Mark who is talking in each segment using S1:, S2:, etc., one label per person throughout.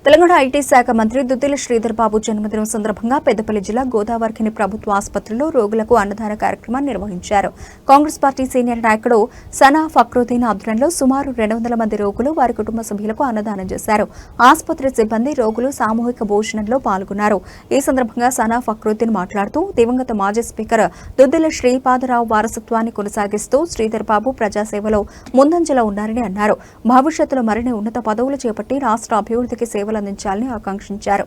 S1: Telangana IT శాఖ మంత్రి దుద్దిల శ్రీధర్ బాబు జన్మదినం సందర్భంగా పెద్దపల్లి జిల్లా గోదావరిఖని ప్రభుత్వ ఆసుపత్రిలో రోగులకు అన్నదాన కార్యక్రమాన్ని నిర్వహించారు. కాంగ్రెస్ పార్టీ సీనియర్ నాయకుడు సనా ఫక్రుద్దీన్ ఆధ్వర్యంలో సుమారు 200 మంది రోగులు వారి కుటుంబ సభ్యులకు అన్నదానం చేశారు. ఆసుపత్రి సిబ్బంది రోగులు సామూహిక భోజనంలో పాల్గొన్నారు. ఈ సందర్భంగా సనా ఫక్రుద్దీన్ మాట్లాడుతూ దివంగత మాజీ స్పీకర్ దుద్దిల శ్రీపాదరావు వారసత్వాన్ని కొనసాగిస్తూ శ్రీధర్ బాబు ప్రజాసేవలో ముందంజలో ఉన్నారని అన్నారు. భవిష్యత్తులో మరిన్ని ఉన్నత పదవులు చేపట్టి రాష్ట్ర అభివృద్ధికి సేవలు అందించాలని ఆకాంక్షించారు.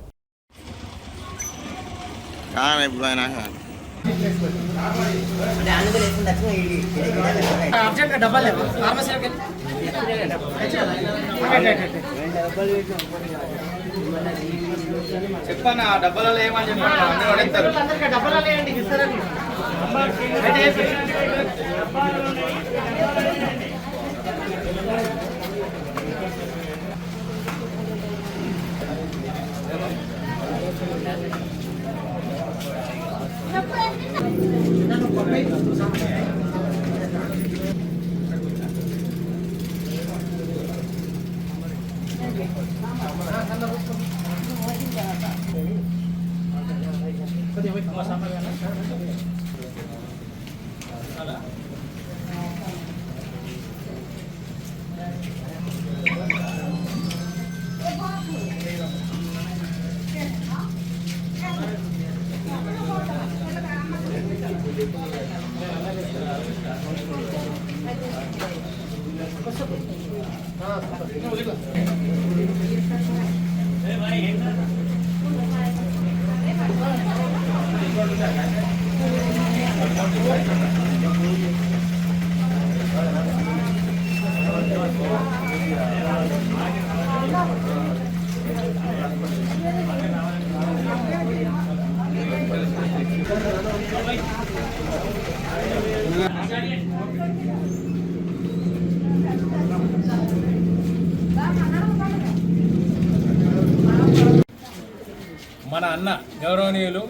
S2: చెప్పన్నా డబ్బాలలో ఏమని చెప్పారు.
S3: మన అన్న గౌరవనీయులు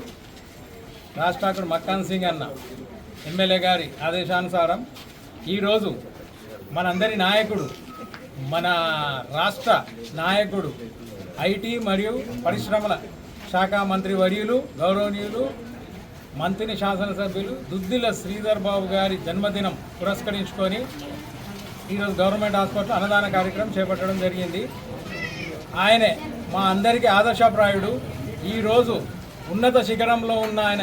S3: రాష్ట్రాకుడు మక్కాన్ సింగ్ అన్న ఎమ్మెల్యే గారి ఆదేశానుసారం ఈరోజు మనందరి నాయకుడు, మన రాష్ట్ర నాయకుడు, ఐటీ మరియు పరిశ్రమల శాఖ మంత్రి వర్యులు, గౌరవనీయులు మంత్రి శాసనసభ్యులు దుద్దిల శ్రీధర్ బాబు గారి జన్మదినం పురస్కరించుకొని ఈరోజు గవర్నమెంట్ హాస్పిటల్ అన్నదాన కార్యక్రమం చేపట్టడం జరిగింది. ఆయనే మా అందరికీ ఆదర్శప్రాయుడు. ఈరోజు ఉన్నత శిఖరంలో ఉన్న ఆయన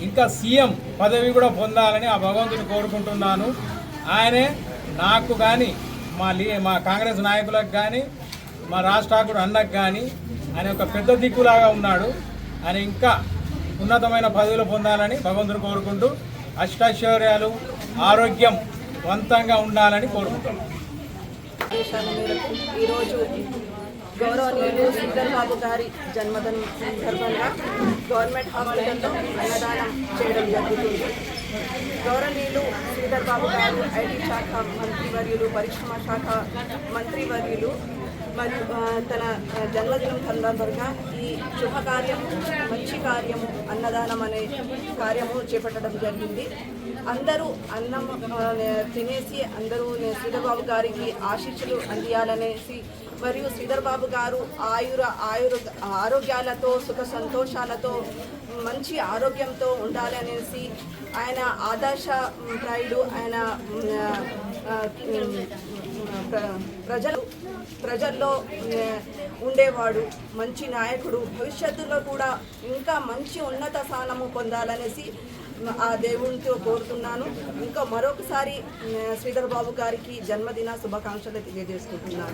S3: ఇంకా సీఎం పదవి కూడా పొందాలని ఆ భగవంతుని కోరుకుంటున్నాను. ఆయనే నాకు కానీ మా కాంగ్రెస్ నాయకులకు కానీ మా రాష్ట్రాకుడు అన్నకు కానీ ఆయన ఒక పెద్ద దిక్కులాగా ఉన్నాడు. ఆయన ఇంకా ఉన్నతమైన పదవులు పొందాలని భగవంతుని కోరుకుంటూ అష్టైశ్వర్యాలు ఆరోగ్యవంతంగా ఉండాలని కోరుకుంటున్నాను.
S4: ఈరోజు గౌరవనీయులు శ్రీధర్ బాబు గారి జన్మదినం సందర్భంగా గవర్నమెంట్ హాస్పిటల్లో అన్నదానం చేయడం జరుగుతుంది. గౌరవనీయులు శ్రీధర్ బాబు గారు ఐటీ శాఖ మంత్రివర్యులు, పరిశ్రమ శాఖ మంత్రివర్యులు మరియు తన జన్మదినం సందర్భంగా ఈ శుభకార్యం, మంచి కార్యము, అన్నదానం అనే కార్యము చేపట్టడం జరిగింది. అందరూ అన్నం తినేసి అందరూ శ్రీధర్ బాబు గారికి ఆశీస్సులు అందియాలనేసి మరియు శ్రీధర్ బాబు గారు ఆరోగ్యాలతో, సుఖ సంతోషాలతో, మంచి ఆరోగ్యంతో ఉండాలి అనేసి ఆయన ఆదర్శప్రాయుడు. ఆయన ప్రజల్లో ఉండేవాడు, మంచి నాయకుడు. భవిష్యత్తులో కూడా ఇంకా మంచి ఉన్నత స్థానము పొందాలనేసి ఆ దేవునితో కోరుతున్నాను. ఇంకా మరొకసారి శ్రీధర్ బాబు గారికి జన్మదిన శుభాకాంక్షలు తెలియజేసుకుంటున్నాను.